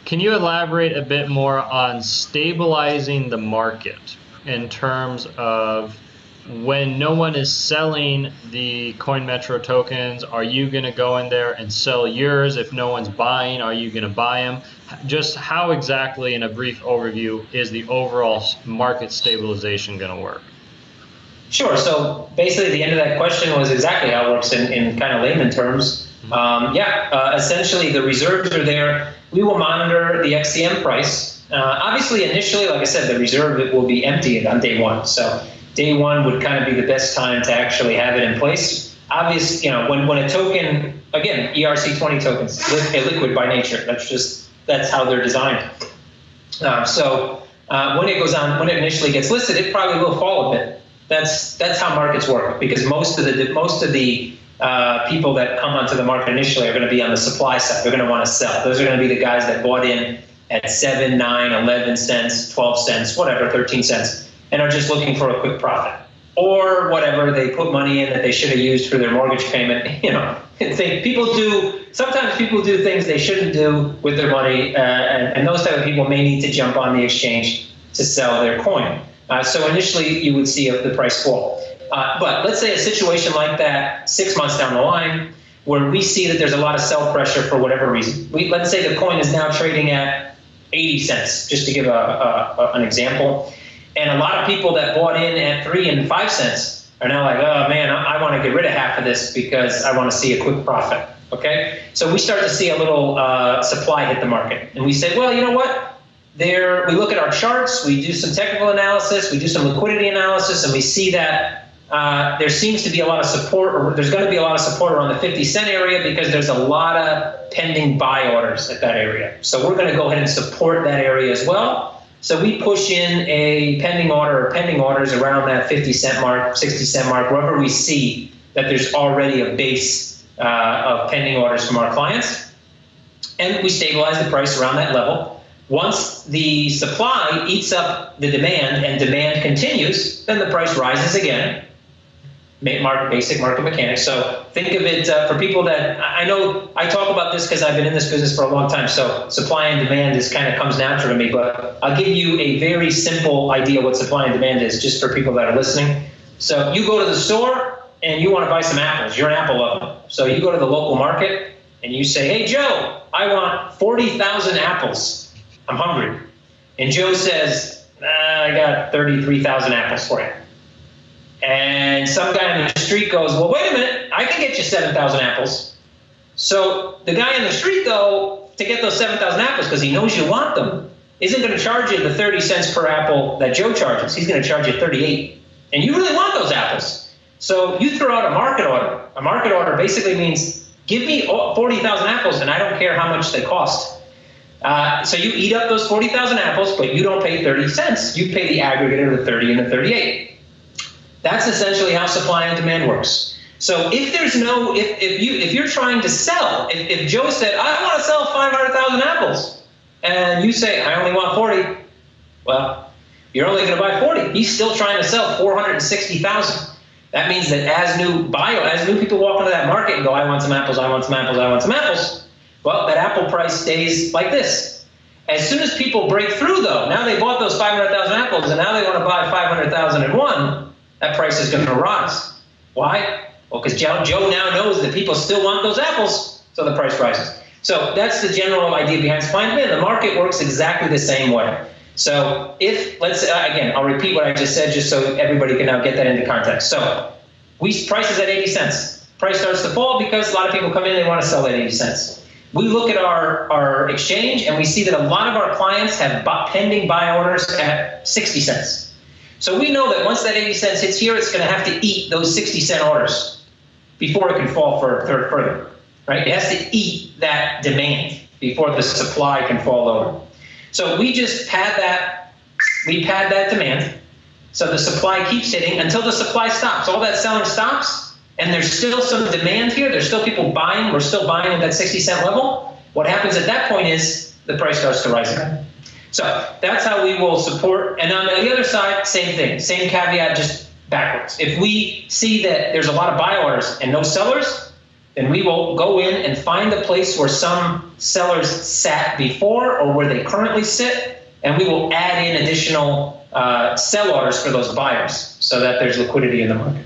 Can you elaborate a bit more on stabilizing the market in terms of when no one is selling the CoinMetro tokens? Are you going to go in there and sell yours? If no one's buying, are you going to buy them? Just how exactly, in a brief overview, is the overall market stabilization going to work? Sure. So basically, the end of that question was exactly how it works in kind of layman terms. Essentially, the reserves are there. We will monitor the XCM price. Obviously, initially, like I said, the reserve will be empty on day one. So day one would kind of be the best time to actually have it in place. Obviously, when a token, again, ERC20 tokens, liquid by nature. That's how they're designed. When it goes on, when it initially gets listed, it probably will fall a bit. That's how markets work, because most of the people that come onto the market initially are going to be on the supply side. They're going to want to sell. Those are going to be the guys that bought in at 7, 9, 11 cents, 12 cents, whatever, 13 cents, and are just looking for a quick profit. Or whatever, they put money in that they should have used for their mortgage payment. Sometimes people do things they shouldn't do with their money, and those type of people may need to jump on the exchange to sell their coin. So initially, you would see the price fall. But let's say a situation like that 6 months down the line, where we see that there's a lot of sell pressure for whatever reason. Let's say the coin is now trading at 80 cents, just to give an example. And a lot of people that bought in at 3 and 5 cents are now like, oh man, I want to get rid of half of this because I want to see a quick profit. Okay? So we start to see a little supply hit the market. And we say, well, you know what? We look at our charts, we do some technical analysis, we do some liquidity analysis, and we see that there seems to be a lot of support, or there's going to be a lot of support around the 50-cent area, because there's a lot of pending buy orders at that area. So we're going to go ahead and support that area as well. So we push in a pending order or pending orders around that 50-cent mark, 60-cent mark, wherever we see that there's already a base of pending orders from our clients. And we stabilize the price around that level. Once the supply eats up the demand and demand continues, then the price rises again. Basic market mechanics. So think of it for people that, I know I talk about this because I've been in this business for a long time, so supply and demand kind of comes natural to me, but I'll give you a very simple idea what supply and demand is, just for people that are listening. So you go to the store and you want to buy some apples. You're an apple lover. So you go to the local market and you say, hey Joe, I want 40,000 apples. I'm hungry. And Joe says, I got 33,000 apples for you. And some guy in the street goes, well, wait a minute, I can get you 7,000 apples. So the guy in the street, though, to get those 7,000 apples, because he knows you want them, isn't going to charge you the 30 cents per apple that Joe charges. He's going to charge you 38. And you really want those apples. So you throw out a market order. A market order basically means, give me 40,000 apples, and I don't care how much they cost. So you eat up those 40,000 apples, but you don't pay 30 cents. You pay the aggregate of the 30 and the 38. That's essentially how supply and demand works. So if there's no, if you're trying to sell, if Joe said, I want to sell 500,000 apples, and you say, I only want 40, well, you're only going to buy 40. He's still trying to sell 460,000. That means that as new people walk into that market and go, I want some apples, I want some apples, I want some apples, well, that apple price stays like this. As soon as people break through, though, now they bought those 500,000 apples, and now they want to buy 500,001, that price is going to rise. Why? Well, because Joe now knows that people still want those apples, so the price rises. So that's the general idea behind supply and demand. The market works exactly the same way. So if, again, I'll repeat what I just said just so everybody can now get that into context. So price is at 80 cents. Price starts to fall because a lot of people come in and they want to sell at 80 cents. We look at our exchange and we see that a lot of our clients have pending buy orders at 60 cents. So we know that once that 80 cents hits here, it's going to have to eat those 60-cent orders before it can fall further, right? It has to eat that demand before the supply can fall over. So we just pad that demand. So the supply keeps hitting until the supply stops. All that selling stops, and there's still some demand here. There's still people buying. We're still buying at that 60-cent level. What happens at that point is the price starts to rise again. So that's how we will support. And on the other side, same thing, same caveat, just backwards. If we see that there's a lot of buy orders and no sellers, then we will go in and find the place where some sellers sat before or where they currently sit, and we will add in additional sell orders for those buyers so that there's liquidity in the market.